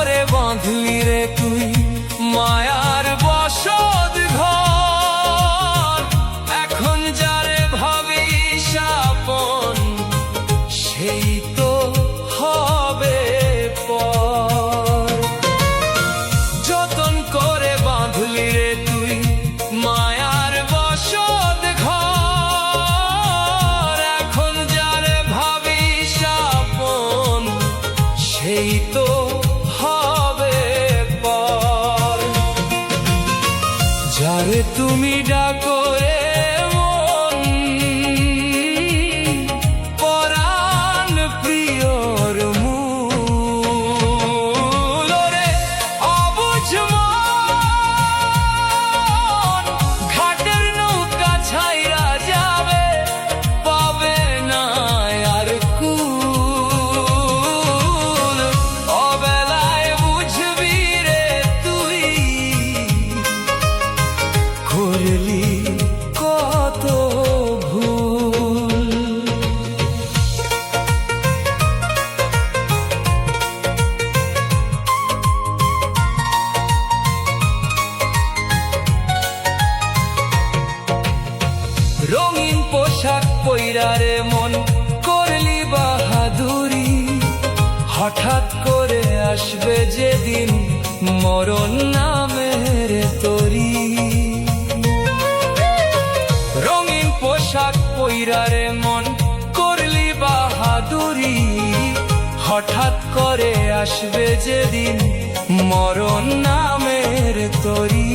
করে বাঁধলি রে তুই মায়ার বসত ঘর, এখন যারে ভাবিস আপন সেই তো হবে পর। যতন করে বাঁধলি রে তুই মায়ার বসত ঘর, এখন যারে ভাবিস আপন সেই তো হবে পর। যারে তুমি ডাকো রে মন, পরাণ প্রিয়র মূল রে অবুঝ মন, ঘাটের নৌকা ছাইরা যাবে, পাবে না আর কুল। অবেলায় বুঝবি রে তুই করলি কত ভুল। রঙিন পোশাক পইরা রে মন করলি বাহাদুরি, হঠাৎ করে আসবে যেদিন মরণ নামের তরি। রঙিন পোশাক পইরা রে মন করলি বাহাদুরি, হঠাৎ করে আসবে যেদিন মরণ নামের তরি।